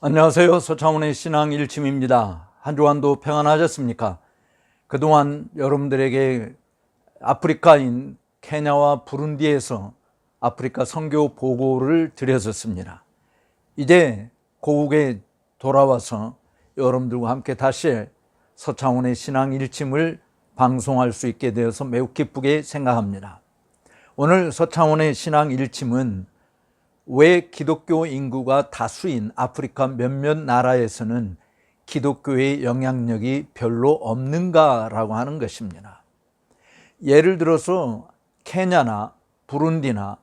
안녕하세요. 서창훈의 신앙 일침입니다. 한 주간도 평안하셨습니까? 그동안 여러분들에게 아프리카인 케냐와 부룬디에서 아프리카 선교 보고를 드렸었습니다. 이제 고국에 돌아와서 여러분들과 함께 다시 서창훈의 신앙 일침을 방송할 수 있게 되어서 매우 기쁘게 생각합니다. 오늘 서창훈의 신앙 일침은 왜 기독교 인구가 다수인 아프리카 몇몇 나라에서는 기독교의 영향력이 별로 없는가라고 하는 것입니다. 예를 들어서 케냐나 부룬디나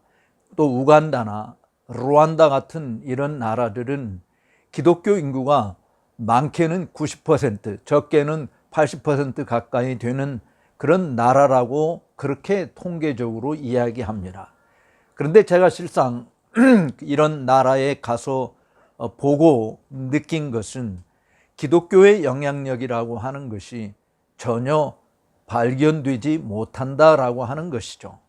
또 우간다나 루안다 같은 이런 나라들은 기독교 인구가 많게는 90%, 적게는 80% 가까이 되는 그런 나라라고 그렇게 통계적으로 이야기합니다. 그런데 제가 실상 이런 나라에 가서 보고 느낀 것은 기독교의 영향력이라고 하는 것이 전혀 발견되지 못한다라고 하는 것이죠.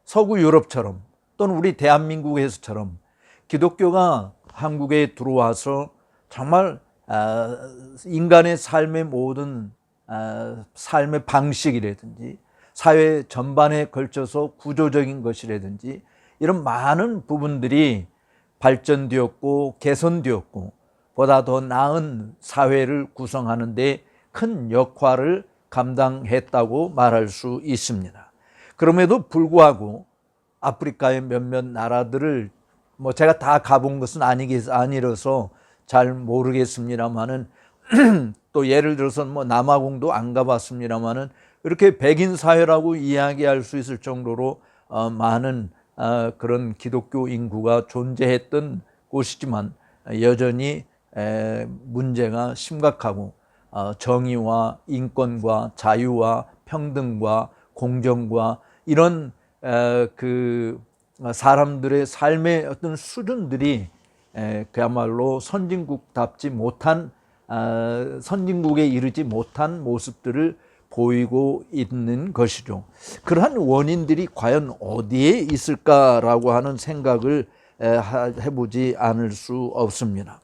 서구 유럽처럼 또는 우리 대한민국에서처럼 기독교가 한국에 들어와서 정말 인간의 삶의 모든 삶의 방식이라든지 사회 전반에 걸쳐서 구조적인 것이라든지 이런 많은 부분들이 발전되었고 개선되었고 보다 더 나은 사회를 구성하는 데 큰 역할을 감당했다고 말할 수 있습니다. 그럼에도 불구하고 아프리카의 몇몇 나라들을 제가 다 가본 것은 아니라서 잘 모르겠습니다만은 또 예를 들어서 남아공도 안 가봤습니다만은 이렇게 백인 사회라고 이야기할 수 있을 정도로 많은 그런 기독교 인구가 존재했던 곳이지만 여전히 문제가 심각하고 정의와 인권과 자유와 평등과 공정과 이런 그 사람들의 삶의 어떤 수준들이 그야말로 선진국답지 못한 선진국에 이르지 못한 모습들을 보이고 있는 것이죠. 그러한 원인들이 과연 어디에 있을까라고 하는 생각을 해보지 않을 수 없습니다.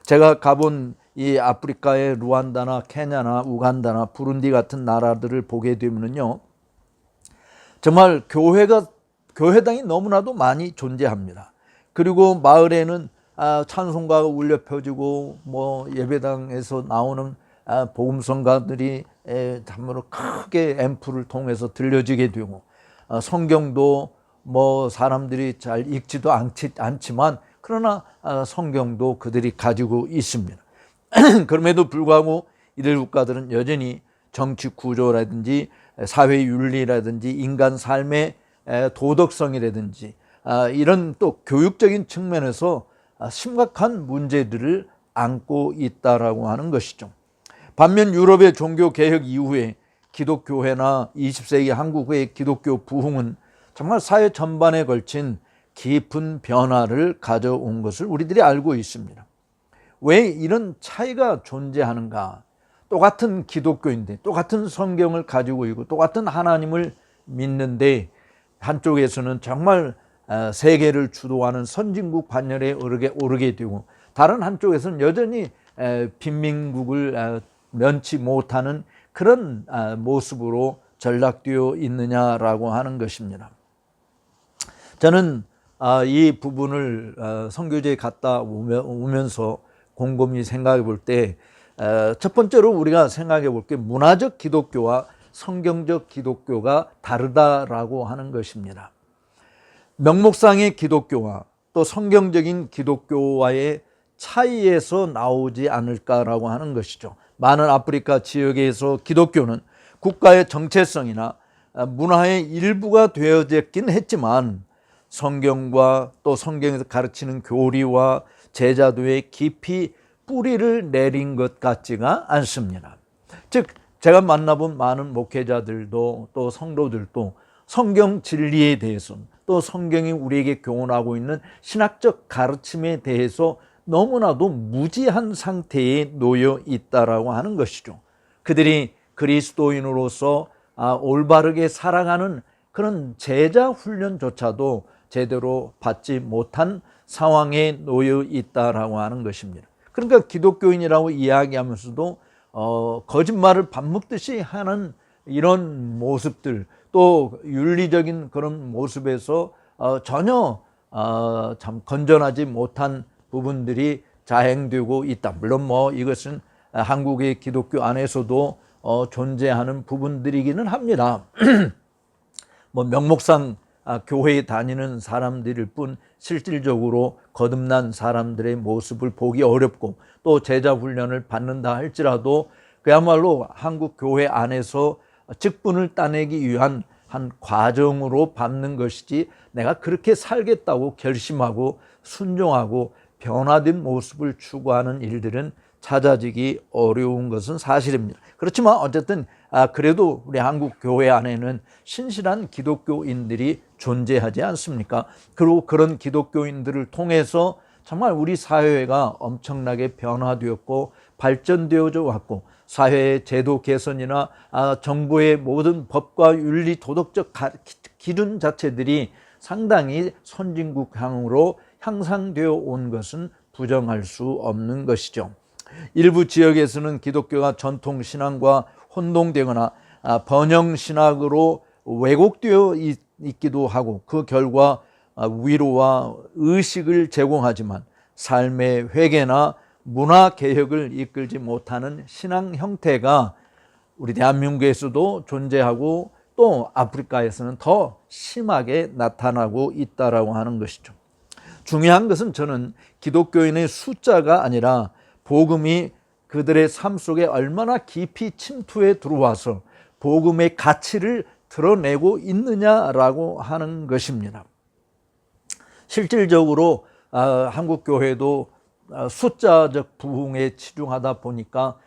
제가 가본 이 아프리카의 루안다나 케냐나 우간다나 부룬디 같은 나라들을 보게 되면요, 정말 교회당이 너무나도 많이 존재합니다. 그리고 마을에는 찬송가가 울려 펴지고 예배당에서 나오는 복음성가들이 참으로 크게 앰프를 통해서 들려지게 되고 성경도 사람들이 잘 읽지도 않지만 그러나 성경도 그들이 가지고 있습니다. 그럼에도 불구하고 이들 국가들은 여전히 정치 구조라든지 사회 윤리라든지 인간 삶의 도덕성이라든지 이런 또 교육적인 측면에서 심각한 문제들을 안고 있다라고 하는 것이죠. 반면 유럽의 종교개혁 이후에 기독교회나 20세기 한국의 기독교 부흥은 정말 사회 전반에 걸친 깊은 변화를 가져온 것을 우리들이 알고 있습니다. 왜 이런 차이가 존재하는가? 똑같은 기독교인데 똑같은 성경을 가지고 있고 똑같은 하나님을 믿는데 한쪽에서는 정말 세계를 주도하는 선진국 반열에 오르게 되고 다른 한쪽에서는 여전히 빈민국을 면치 못하는 그런 모습으로 전락되어 있느냐라고 하는 것입니다. 저는 이 부분을 선교지에 갔다 오면서 곰곰이 생각해 볼 때 첫 번째로 우리가 생각해 볼 게 문화적 기독교와 성경적 기독교가 다르다라고 하는 것입니다. 명목상의 기독교와 또 성경적인 기독교와의 차이에서 나오지 않을까라고 하는 것이죠. 많은 아프리카 지역에서 기독교는 국가의 정체성이나 문화의 일부가 되어졌긴 했지만 성경과 또 성경에서 가르치는 교리와 제자도에 깊이 뿌리를 내린 것 같지가 않습니다. 즉 제가 만나본 많은 목회자들도 또 성도들도 성경 진리에 대해서 또 성경이 우리에게 교훈하고 있는 신학적 가르침에 대해서 너무나도 무지한 상태에 놓여 있다라고 하는 것이죠. 그들이 그리스도인으로서 올바르게 살아가는 그런 제자 훈련조차도 제대로 받지 못한 상황에 놓여 있다라고 하는 것입니다. 그러니까 기독교인이라고 이야기하면서도 거짓말을 밥 먹듯이 하는 이런 모습들, 또 윤리적인 그런 모습에서 전혀 참 건전하지 못한 부분들이 자행되고 있다. 물론 뭐 이것은 한국의 기독교 안에서도 존재하는 부분들이기는 합니다. 뭐 명목상 교회에 다니는 사람들일 뿐 실질적으로 거듭난 사람들의 모습을 보기 어렵고, 또 제자 훈련을 받는다 할지라도 그야말로 한국 교회 안에서 직분을 따내기 위한 한 과정으로 밟는 것이지, 내가 그렇게 살겠다고 결심하고 순종하고 변화된 모습을 추구하는 일들은 찾아지기 어려운 것은 사실입니다. 그렇지만 어쨌든 그래도 우리 한국 교회 안에는 신실한 기독교인들이 존재하지 않습니까? 그리고 그런 기독교인들을 통해서 정말 우리 사회가 엄청나게 변화되었고 발전되어져 왔고, 사회의 제도 개선이나 정부의 모든 법과 윤리 도덕적 기준 자체들이 상당히 선진국향으로 향상되어 온 것은 부정할 수 없는 것이죠. 일부 지역에서는 기독교가 전통신앙과 혼동되거나 번영신학으로 왜곡되어 있기도 하고, 그 결과 위로와 의식을 제공하지만 삶의 회개나 문화개혁을 이끌지 못하는 신앙 형태가 우리 대한민국에서도 존재하고, 또 아프리카에서는 더 심하게 나타나고 있다라고 하는 것이죠. 중요한 것은 저는 기독교인의 숫자가 아니라 복음이 그들의 삶 속에 얼마나 깊이 침투해 들어와서 복음의 가치를 드러내고 있느냐라고 하는 것입니다. 실질적으로 한국 교회도 숫자적 부흥에 치중하다 보니까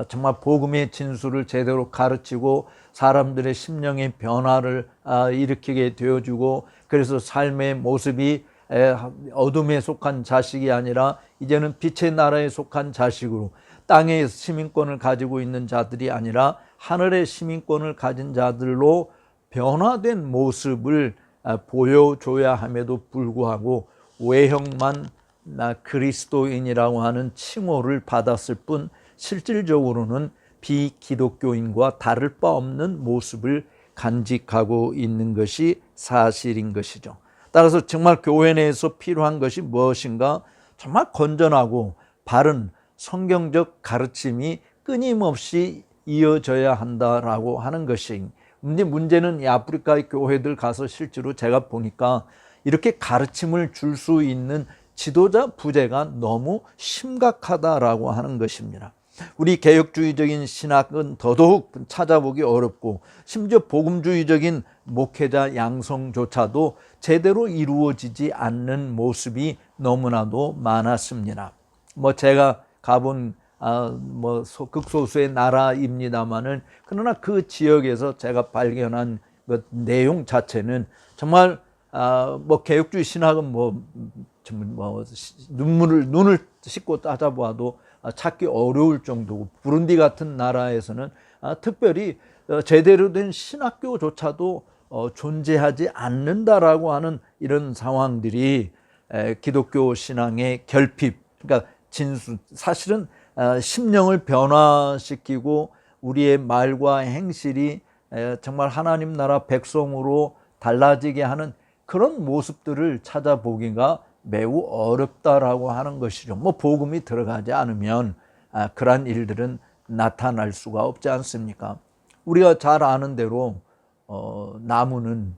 정말 복음의 진수를 제대로 가르치고 사람들의 심령의 변화를 일으키게 되어주고, 그래서 삶의 모습이 어둠에 속한 자식이 아니라 이제는 빛의 나라에 속한 자식으로, 땅의 시민권을 가지고 있는 자들이 아니라 하늘의 시민권을 가진 자들로 변화된 모습을 보여줘야 함에도 불구하고 외형만 그리스도인이라고 하는 칭호를 받았을 뿐 실질적으로는 비기독교인과 다를 바 없는 모습을 간직하고 있는 것이 사실인 것이죠. 따라서 정말 교회 내에서 필요한 것이 무엇인가? 정말 건전하고 바른 성경적 가르침이 끊임없이 이어져야 한다라고 하는 것이, 근데 문제는 이 아프리카의 교회들 가서 실제로 제가 보니까 이렇게 가르침을 줄 수 있는 지도자 부재가 너무 심각하다라고 하는 것입니다. 우리 개혁주의적인 신학은 더더욱 찾아보기 어렵고, 심지어 복음주의적인 목회자 양성조차도 제대로 이루어지지 않는 모습이 너무나도 많았습니다. 뭐 제가 가본 극소수의 나라입니다만은, 그러나 그 지역에서 제가 발견한 그 내용 자체는 정말 개혁주의 신학은 눈을 씻고 따져보아도 찾기 어려울 정도고, 부룬디 같은 나라에서는 특별히 제대로 된 신학교조차도 존재하지 않는다라고 하는 이런 상황들이 기독교 신앙의 결핍, 그러니까 사실은 심령을 변화시키고 우리의 말과 행실이 정말 하나님 나라 백성으로 달라지게 하는 그런 모습들을 찾아보기가 매우 어렵다라고 하는 것이죠. 복음이 들어가지 않으면 그러한 일들은 나타날 수가 없지 않습니까? 우리가 잘 아는 대로 나무는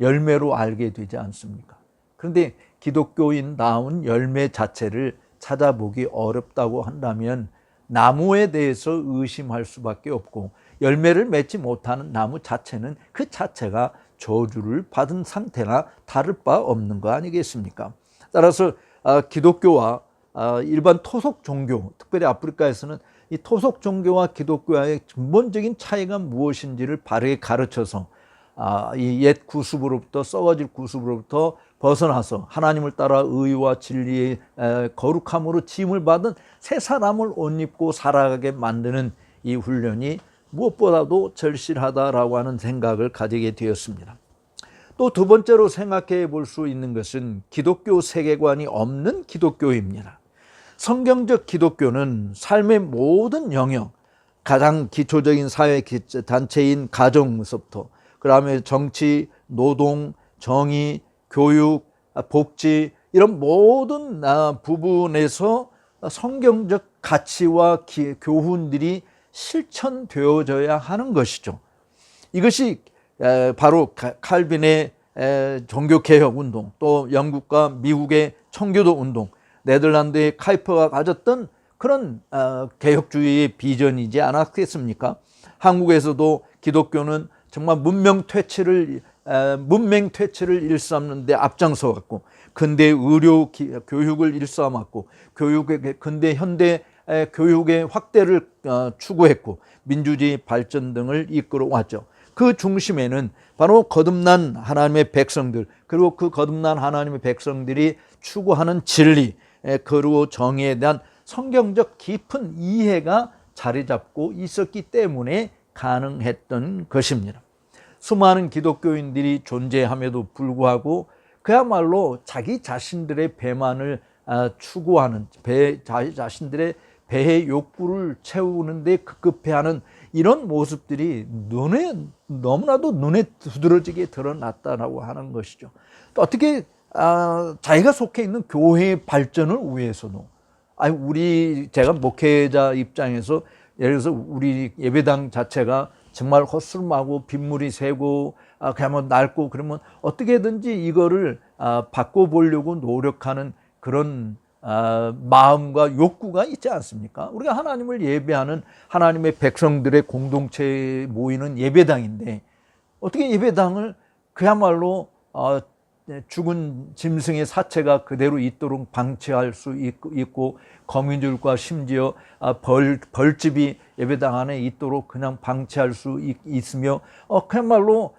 열매로 알게 되지 않습니까? 그런데 기독교인다운 열매 자체를 찾아보기 어렵다고 한다면 나무에 대해서 의심할 수밖에 없고, 열매를 맺지 못하는 나무 자체는 그 자체가 저주를 받은 상태나 다를 바 없는 거 아니겠습니까? 따라서 기독교와 일반 토속 종교, 특별히 아프리카에서는 이 토속 종교와 기독교와의 근본적인 차이가 무엇인지를 바르게 가르쳐서 이 옛 구습으로부터, 썩어질 구습으로부터 벗어나서 하나님을 따라 의와 진리의 거룩함으로 지음을 받은 새 사람을 옷 입고 살아가게 만드는 이 훈련이 무엇보다도 절실하다라고 하는 생각을 가지게 되었습니다. 또 두 번째로 생각해 볼 수 있는 것은 기독교 세계관이 없는 기독교입니다. 성경적 기독교는 삶의 모든 영역, 가장 기초적인 사회 단체인 가정에서부터 그다음에 정치, 노동, 정의, 교육, 복지 이런 모든 부분에서 성경적 가치와 교훈들이 실천되어져야 하는 것이죠. 이것이 바로 칼빈의 종교개혁 운동, 또 영국과 미국의 청교도 운동, 네덜란드의 카이퍼가 가졌던 그런 개혁주의의 비전이지 않았겠습니까? 한국에서도 기독교는 정말 문명 퇴치를 일삼는 데 앞장서 갖고 근대 의료 교육을 일삼았고 근대 현대 교육의 확대를 추구했고 민주주의 발전 등을 이끌어 왔죠. 그 중심에는 바로 거듭난 하나님의 백성들, 그리고 그 거듭난 하나님의 백성들이 추구하는 진리, 그리고 정의에 대한 성경적 깊은 이해가 자리 잡고 있었기 때문에 가능했던 것입니다. 수많은 기독교인들이 존재함에도 불구하고 그야말로 자기 자신들의 배만을 추구하는, 자신들의 배의 욕구를 채우는데 급급해하는 이런 모습들이 너무나도 눈에 두드러지게 드러났다라고 하는 것이죠. 또 어떻게 자기가 속해 있는 교회의 발전을 위해서도, 제가 목회자 입장에서 예를 들어서 우리 예배당 자체가 정말 헛술하고 빗물이 새고 그냥 낡고 그러면 어떻게든지 이거를 바꿔보려고 노력하는 그런 마음과 욕구가 있지 않습니까? 우리가 하나님을 예배하는 하나님의 백성들의 공동체에 모이는 예배당인데 어떻게 예배당을 그야말로 죽은 짐승의 사체가 그대로 있도록 방치할 수 있고 거미줄과 심지어 벌집이 예배당 안에 있도록 그냥 방치할 수 있으며 그야말로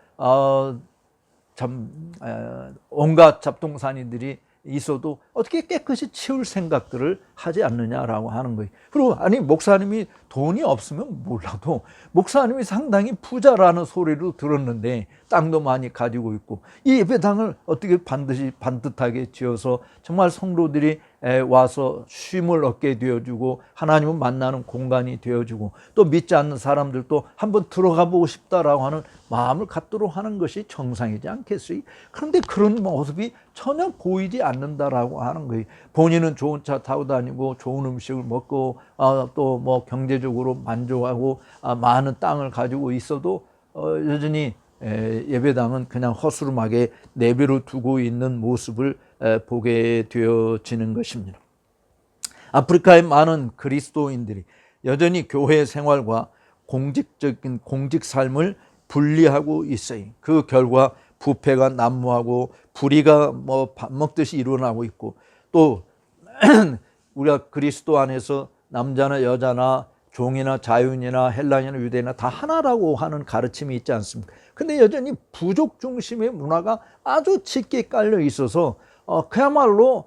온갖 잡동사니들이 있어도 어떻게 깨끗이 치울 생각들을 하지 않느냐라고 하는 거예요. 그리고 목사님이 돈이 없으면 몰라도 목사님이 상당히 부자라는 소리를 들었는데 땅도 많이 가지고 있고 이 예배당을 어떻게 반듯하게 지어서 정말 성도들이 와서 쉼을 얻게 되어주고 하나님을 만나는 공간이 되어주고 또 믿지 않는 사람들도 한번 들어가 보고 싶다라고 하는 마음을 갖도록 하는 것이 정상이지 않겠어요? 그런데 그런 모습이 전혀 보이지 않는다라고 하는 거예요. 본인은 좋은 차 타고 다니고 좋은 음식을 먹고 또 뭐 경제적으로 만족하고 많은 땅을 가지고 있어도 여전히 예배당은 그냥 허술하게 내버려 두고 있는 모습을 보게 되어지는 것입니다. 아프리카의 많은 그리스도인들이 여전히 교회 생활과 공직 삶을 분리하고 있어요. 그 결과 부패가 난무하고 불의가 밥 먹듯이 일어나고 있고 또 우리가 그리스도 안에서 남자나 여자나 종이나 자유인이나 헬라인이나 유대인이나 다 하나라고 하는 가르침이 있지 않습니까? 근데 여전히 부족 중심의 문화가 아주 짙게 깔려 있어서 그야말로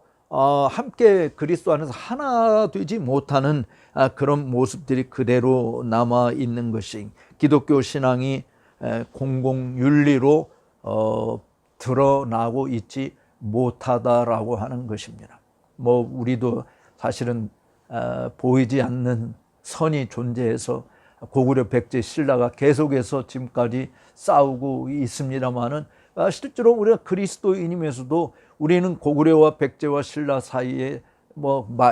함께 그리스도 안에서 하나 되지 못하는 그런 모습들이 그대로 남아 있는 것이 기독교 신앙이 공공윤리로 드러나고 있지 못하다라고 하는 것입니다. 우리도 사실은 보이지 않는 선이 존재해서 고구려 백제 신라가 계속해서 지금까지 싸우고 있습니다만은 실제로 우리가 그리스도인이면서도 우리는 고구려와 백제와 신라 사이에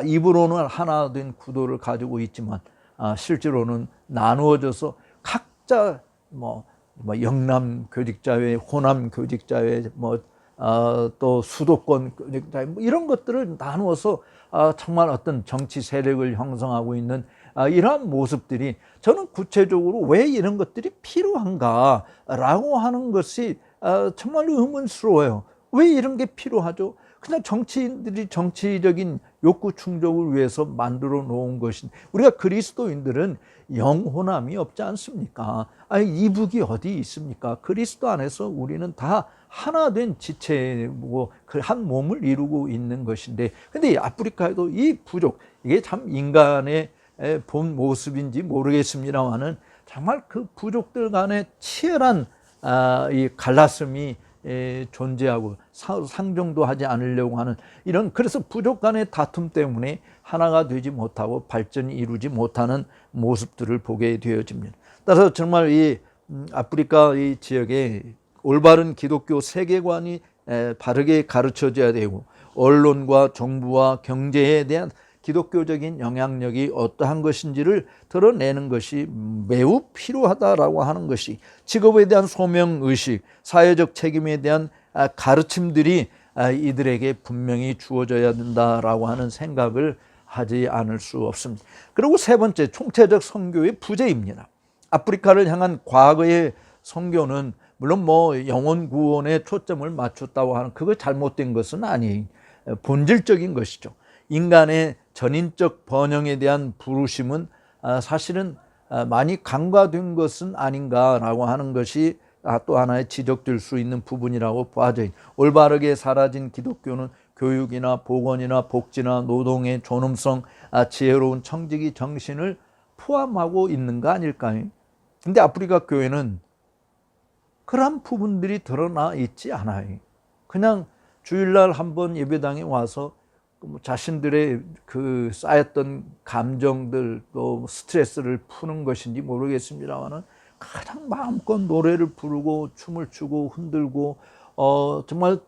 입으로는 하나 된 구도를 가지고 있지만 실제로는 나누어져서 각자 영남 교직자회, 호남 교직자회, 또 수도권 교직자회 이런 것들을 나누어서 정말 어떤 정치 세력을 형성하고 있는 이러한 모습들이 저는 구체적으로 왜 이런 것들이 필요한가라고 하는 것이 정말 의문스러워요. 왜 이런 게 필요하죠? 그냥 정치인들이 정치적인 욕구 충족을 위해서 만들어 놓은 것인 우리가 그리스도인들은 영혼함이 없지 않습니까? 이북이 어디 있습니까? 그리스도 안에서 우리는 다 하나 된 지체고 그 한 몸을 이루고 있는 것인데 근데 아프리카에도 이 부족 이게 참 인간의 본 모습인지 모르겠습니다만은 정말 그 부족들 간의 치열한 이 갈라슴이 존재하고 상종도 하지 않으려고 하는 이런, 그래서 부족 간의 다툼 때문에 하나가 되지 못하고 발전이 이루지 못하는 모습들을 보게 되어집니다. 따라서 정말 이 아프리카 이 지역에 올바른 기독교 세계관이 바르게 가르쳐져야 되고, 언론과 정부와 경제에 대한 기독교적인 영향력이 어떠한 것인지를 드러내는 것이 매우 필요하다라고 하는 것이, 직업에 대한 소명의식, 사회적 책임에 대한 가르침들이 이들에게 분명히 주어져야 된다라고 하는 생각을 하지 않을 수 없습니다. 그리고 세 번째, 총체적 선교의 부재입니다. 아프리카를 향한 과거의 선교는 물론 뭐 영혼 구원에 초점을 맞췄다고 하는, 그거 잘못된 것은 아니에요. 본질적인 것이죠. 인간의 전인적 번영에 대한 부르심은 사실은 많이 간과된 것은 아닌가라고 하는 것이 또 하나의 지적될 수 있는 부분이라고 봐져요. 올바르게 사라진 기독교는 교육이나 보건이나 복지나 노동의 존엄성, 지혜로운 청지기 정신을 포함하고 있는 거 아닐까요? 근데 아프리카 교회는 그런 부분들이 드러나 있지 않아요. 그냥 주일날 한번 예배당에 와서 자신들의 그 쌓였던 감정들, 또 스트레스를 푸는 것인지 모르겠습니다만은 가장 마음껏 노래를 부르고 춤을 추고 흔들고 정말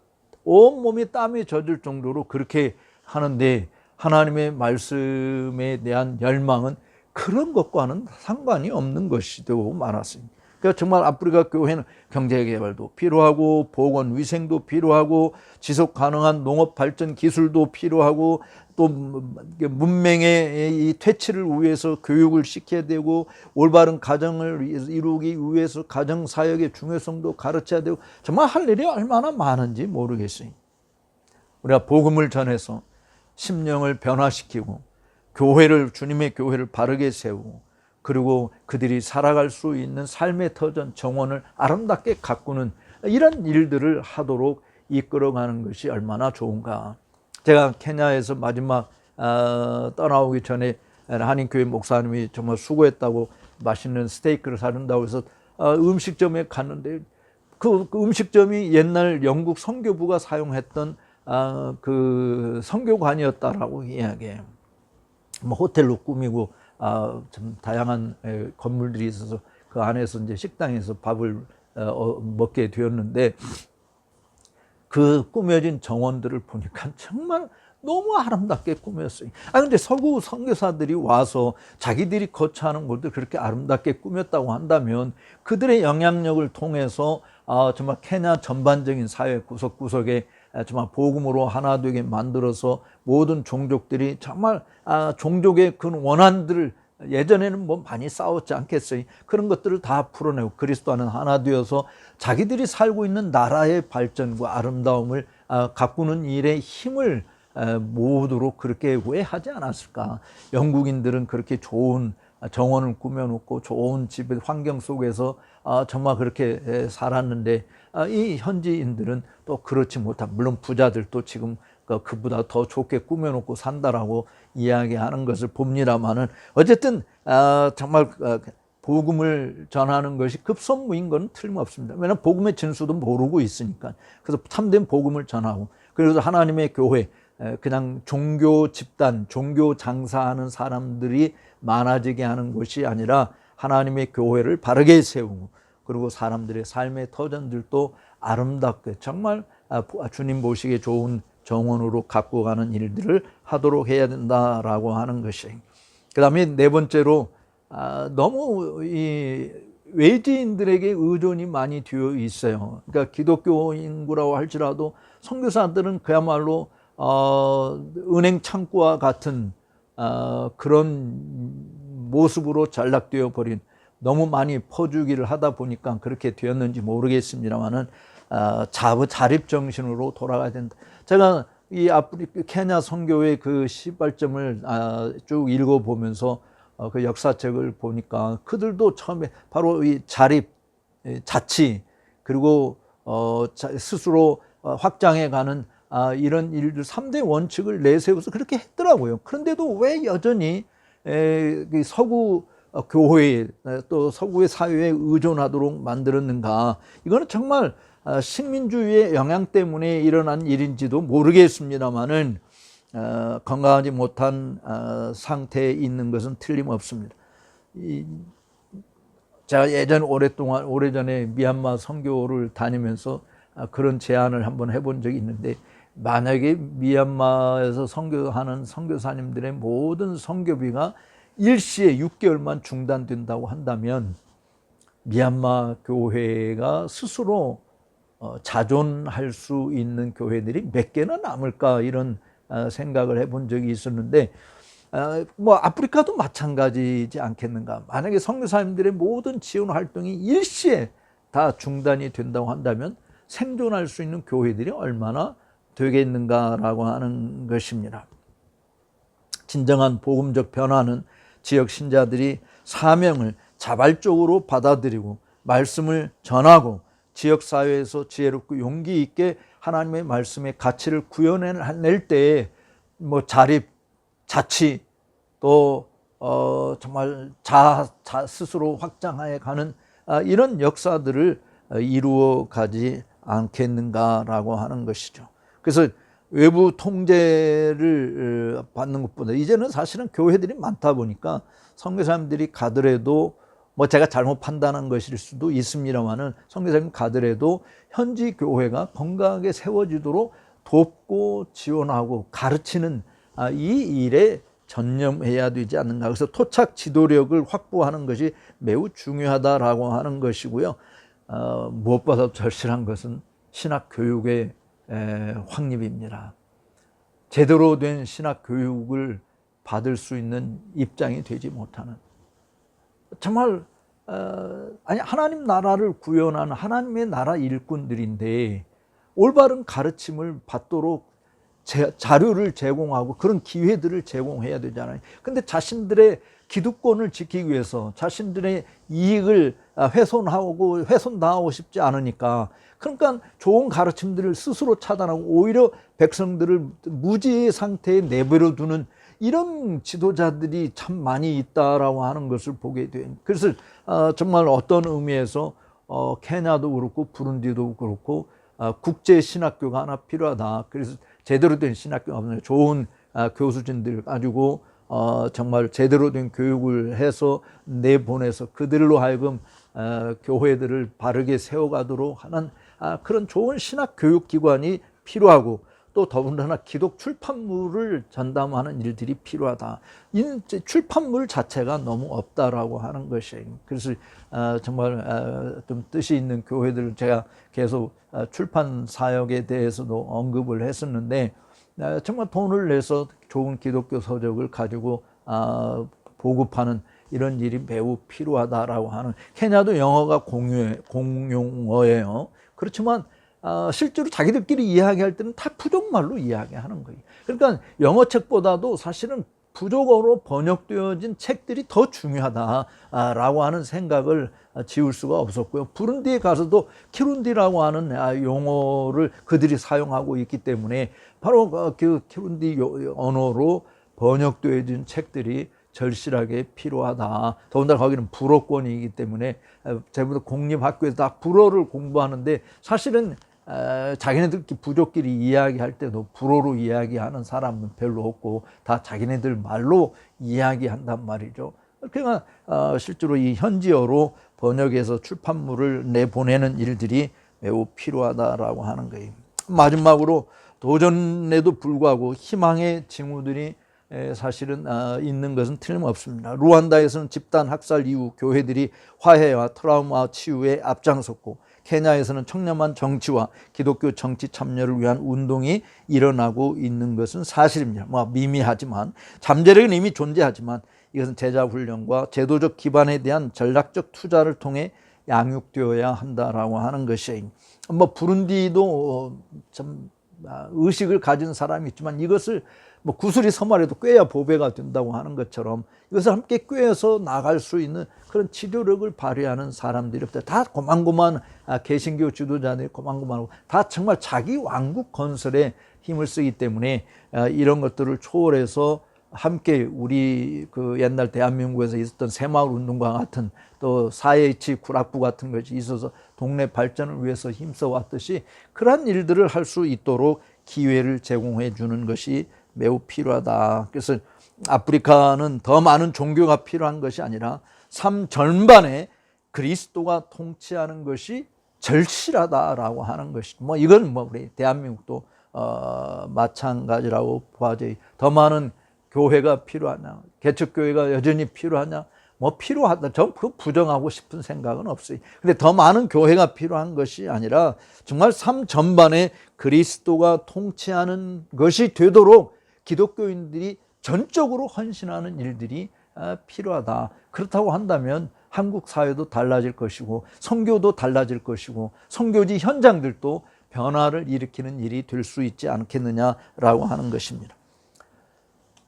온몸이 땀이 젖을 정도로 그렇게 하는데, 하나님의 말씀에 대한 열망은 그런 것과는 상관이 없는 것이 되고 말았습니다. 그러니까 정말 아프리카 교회는 경제개발도 필요하고, 보건위생도 필요하고, 지속가능한 농업발전 기술도 필요하고, 또 문명의 이 퇴치를 위해서 교육을 시켜야 되고, 올바른 가정을 이루기 위해서 가정사역의 중요성도 가르쳐야 되고, 정말 할 일이 얼마나 많은지 모르겠어요. 우리가 복음을 전해서 심령을 변화시키고, 교회를, 주님의 교회를 바르게 세우고, 그리고 그들이 살아갈 수 있는 삶의 터전, 정원을 아름답게 가꾸는 이런 일들을 하도록 이끌어가는 것이 얼마나 좋은가. 제가 케냐에서 마지막 떠나오기 전에 한인교회 목사님이 정말 수고했다고 맛있는 스테이크를 사준다고 해서 음식점에 갔는데, 그 음식점이 옛날 영국 선교부가 사용했던 그 선교관이었다라고 이야기해요. 뭐 호텔로 꾸미고 좀 다양한 건물들이 있어서 그 안에서 이제 식당에서 밥을 먹게 되었는데, 그 꾸며진 정원들을 보니까 정말 너무 아름답게 꾸몄어요. 근데 서구 선교사들이 와서 자기들이 거처하는 곳을 그렇게 아름답게 꾸몄다고 한다면, 그들의 영향력을 통해서 정말 케냐 전반적인 사회 구석구석에 정말 복음으로 하나 되게 만들어서 모든 종족들이 정말 종족의 그 원한들을, 예전에는 뭐 많이 싸웠지 않겠어요? 그런 것들을 다 풀어내고 그리스도 안에 하나 되어서 자기들이 살고 있는 나라의 발전과 아름다움을 가꾸는 일에 힘을 모으도록 그렇게 왜 하지 않았을까? 영국인들은 그렇게 좋은 정원을 꾸며놓고 좋은 집의 환경 속에서 정말 그렇게 살았는데, 이 현지인들은 또 그렇지 못한, 물론 부자들도 지금 그보다 더 좋게 꾸며놓고 산다라고 이야기하는 것을 봅니다만은, 어쨌든 정말 복음을 전하는 것이 급선무인 건 틀림없습니다. 왜냐하면 복음의 진수도 모르고 있으니까. 그래서 참된 복음을 전하고, 그래서 하나님의 교회, 그냥 종교 집단, 종교 장사하는 사람들이 많아지게 하는 것이 아니라 하나님의 교회를 바르게 세우고, 그리고 사람들의 삶의 터전들도 아름답게 정말 주님 보시기에 좋은 정원으로 갖고 가는 일들을 하도록 해야 된다라고 하는 것이. 그 다음에 네 번째로 너무 이 외지인들에게 의존이 많이 되어 있어요. 그러니까 기독교 인구라고 할지라도 선교사들은 그야말로 은행 창구와 같은 그런 모습으로 전락되어 버린, 너무 많이 퍼주기를 하다 보니까 그렇게 되었는지 모르겠습니다만은 자립 정신으로 돌아가야 된다. 제가 이 아프리카 케냐 선교의 그 시발점을 쭉 읽어보면서 그 역사책을 보니까 그들도 처음에 바로 이 자립, 자치, 그리고 스스로 확장해가는 이런 일들 3대 원칙을 내세워서 그렇게 했더라고요. 그런데도 왜 여전히 서구 교회에, 또 서구의 사회에 의존하도록 만들었는가? 이거는 정말 식민주의의 영향 때문에 일어난 일인지도 모르겠습니다만은 건강하지 못한 상태에 있는 것은 틀림없습니다. 제가 오래전에 미얀마 선교를 다니면서 그런 제안을 한번 해본 적이 있는데, 만약에 미얀마에서 선교하는 선교사님들의 모든 선교비가 일시에 6개월만 중단된다고 한다면 미얀마 교회가 스스로 자존할 수 있는 교회들이 몇 개나 남을까, 이런 생각을 해본 적이 있었는데, 뭐 아프리카도 마찬가지지 않겠는가. 만약에 선교사님들의 모든 지원 활동이 일시에 다 중단이 된다고 한다면 생존할 수 있는 교회들이 얼마나 되겠는가라고 하는 것입니다. 진정한 복음적 변화는 지역 신자들이 사명을 자발적으로 받아들이고 말씀을 전하고 지역사회에서 지혜롭고 용기 있게 하나님의 말씀의 가치를 구현해낼 때에 뭐 자립, 자치, 또 정말 스스로 확장해 가는 이런 역사들을 이루어 가지 않겠는가라고 하는 것이죠. 그래서 외부 통제를 받는 것보다 이제는 사실은 교회들이 많다 보니까 선교사님들이 가더라도, 뭐 제가 잘못 판단한 것일 수도 있습니다만은, 선교사님 가더라도 현지 교회가 건강하게 세워지도록 돕고 지원하고 가르치는 이 일에 전념해야 되지 않는가. 그래서 토착 지도력을 확보하는 것이 매우 중요하다라고 하는 것이고요. 무엇보다 절실한 것은 신학 교육의 확립입니다. 제대로 된 신학 교육을 받을 수 있는 입장이 되지 못하는, 정말 하나님 나라를 구현하는 하나님의 나라 일꾼들인데 올바른 가르침을 받도록 자료를 제공하고 그런 기회들을 제공해야 되잖아요. 근데 자신들의 기득권을 지키기 위해서 자신들의 이익을 훼손당하고 싶지 않으니까, 그러니까 좋은 가르침들을 스스로 차단하고 오히려 백성들을 무지의 상태에 내버려 두는 이런 지도자들이 참 많이 있다라고 하는 것을 보게 돼요. 그래서 정말 어떤 의미에서 케냐도 그렇고 부룬디도 그렇고 국제 신학교가 하나 필요하다. 그래서 제대로 된 신학교가 없는 좋은 교수진들 가지고 정말 제대로 된 교육을 해서 내보내서 그들로 하여금 교회들을 바르게 세워가도록 하는 그런 좋은 신학 교육기관이 필요하고, 또 더군다나 기독 출판물을 전담하는 일들이 필요하다. 이 출판물 자체가 너무 없다라고 하는 것이에요. 그래서 정말 좀 뜻이 있는 교회들을 제가 계속 출판 사역에 대해서도 언급을 했었는데, 정말 돈을 내서 좋은 기독교 서적을 가지고 보급하는 이런 일이 매우 필요하다라고 하는. 케냐도 영어가 공용어예요. 그렇지만 실제로 자기들끼리 이야기할 때는 다 부족말로 이야기하는 거예요. 그러니까 영어책보다도 사실은 부족어로 번역되어진 책들이 더 중요하다라고 하는 생각을 지울 수가 없었고요. 부룬디에 가서도 키룬디라고 하는 용어를 그들이 사용하고 있기 때문에 바로 그 키룬디 언어로 번역되어진 책들이 절실하게 필요하다. 더군다나 거기는 불어권이기 때문에 전부 다 공립학교에서 다 불어를 공부하는데, 사실은 자기네들끼리 부족끼리 이야기할 때도 불어로 이야기하는 사람은 별로 없고 다 자기네들 말로 이야기한단 말이죠. 그러니까 실제로 이 현지어로 번역해서 출판물을 내보내는 일들이 매우 필요하다라고 하는 거예요. 마지막으로 도전에도 불구하고 희망의 징후들이 사실은 있는 것은 틀림없습니다. 루안다에서는 집단 학살 이후 교회들이 화해와 트라우마 치유에 앞장섰고, 케냐에서는 청렴한 정치와 기독교 정치 참여를 위한 운동이 일어나고 있는 것은 사실입니다. 뭐 미미하지만, 잠재력은 이미 존재하지만 이것은 제자 훈련과 제도적 기반에 대한 전략적 투자를 통해 양육되어야 한다라고 하는 것이에요. 뭐 부룬디도 참 의식을 가진 사람이 있지만 이것을 뭐 구슬이 서말해도 꿰야 보배가 된다고 하는 것처럼 이것을 함께 꿰어서 나갈 수 있는 그런 지도력을 발휘하는 사람들이 없다. 다 고만고만 개신교 지도자들이 고만고만하고 다 정말 자기 왕국 건설에 힘을 쓰기 때문에 이런 것들을 초월해서 함께 우리 그 옛날 대한민국에서 있었던 새마을 운동과 같은 또 4H 구락부 같은 것이 있어서 동네 발전을 위해서 힘써 왔듯이 그러한 일들을 할 수 있도록 기회를 제공해 주는 것이 매우 필요하다. 그래서 아프리카는 더 많은 종교가 필요한 것이 아니라 삶 전반에 그리스도가 통치하는 것이 절실하다라고 하는 것이 이건 우리 대한민국도 마찬가지라고 봐야지. 더 많은 교회가 필요하냐, 개척교회가 여전히 필요하냐, 필요하다. 전 그 부정하고 싶은 생각은 없어요. 근데 더 많은 교회가 필요한 것이 아니라 정말 삶 전반에 그리스도가 통치하는 것이 되도록 기독교인들이 전적으로 헌신하는 일들이 필요하다. 그렇다고 한다면 한국 사회도 달라질 것이고 선교도 달라질 것이고 선교지 현장들도 변화를 일으키는 일이 될 수 있지 않겠느냐라고 하는 것입니다.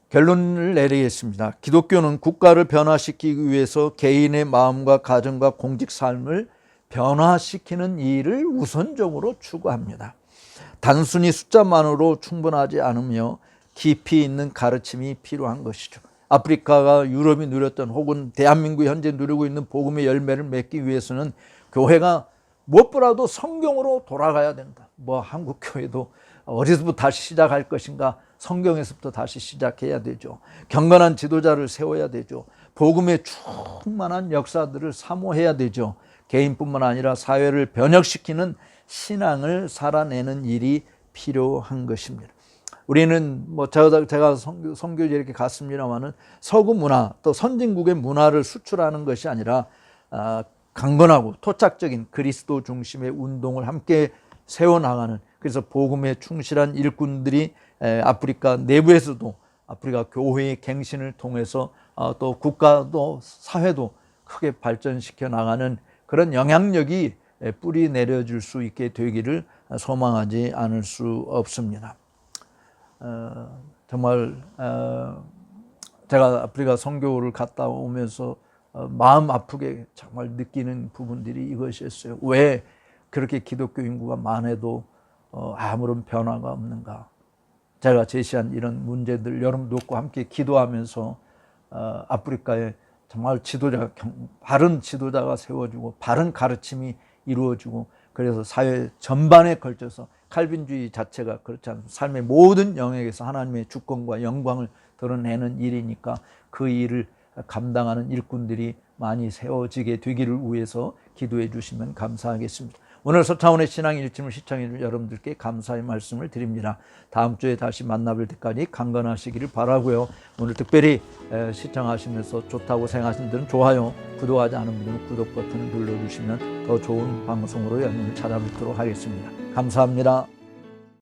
결론을 내리겠습니다. 기독교는 국가를 변화시키기 위해서 개인의 마음과 가정과 공직 삶을 변화시키는 일을 우선적으로 추구합니다. 단순히 숫자만으로 충분하지 않으며 깊이 있는 가르침이 필요한 것이죠. 아프리카가 유럽이 누렸던 혹은 대한민국이 현재 누리고 있는 복음의 열매를 맺기 위해서는 교회가 무엇보다도 성경으로 돌아가야 된다. 한국 교회도 어디서부터 다시 시작할 것인가? 성경에서부터 다시 시작해야 되죠. 경건한 지도자를 세워야 되죠. 복음의 충만한 역사들을 사모해야 되죠. 개인뿐만 아니라 사회를 변혁시키는 신앙을 살아내는 일이 필요한 것입니다. 우리는 제가 선교지 이렇게 갔습니다만은 서구 문화 또 선진국의 문화를 수출하는 것이 아니라 강건하고 토착적인 그리스도 중심의 운동을 함께 세워나가는, 그래서 복음에 충실한 일꾼들이 아프리카 내부에서도 아프리카 교회의 갱신을 통해서 또 국가도 사회도 크게 발전시켜 나가는 그런 영향력이 뿌리 내려줄 수 있게 되기를 소망하지 않을 수 없습니다. 정말 제가 아프리카 선교를 갔다 오면서 마음 아프게 정말 느끼는 부분들이 이것이었어요. 왜 그렇게 기독교 인구가 많아도 아무런 변화가 없는가? 제가 제시한 이런 문제들 여러분 놓고 함께 기도하면서 아프리카에 정말 바른 지도자가 세워지고 바른 가르침이 이루어지고, 그래서 사회 전반에 걸쳐서 칼빈주의 자체가 그렇지 않습니다. 삶의 모든 영역에서 하나님의 주권과 영광을 드러내는 일이니까 그 일을 감당하는 일꾼들이 많이 세워지게 되기를 위해서 기도해 주시면 감사하겠습니다. 오늘 서차원의 신앙 일침을 시청해 주신 여러분들께 감사의 말씀을 드립니다. 다음 주에 다시 만나뵐 때까지 강건하시기를 바라고요. 오늘 특별히 시청하시면서 좋다고 생각하시는 분들은 좋아요, 구독하지 않은 분들은 구독 버튼을 눌러주시면 더 좋은 방송으로 여러분을 찾아뵙도록 하겠습니다. 감사합니다.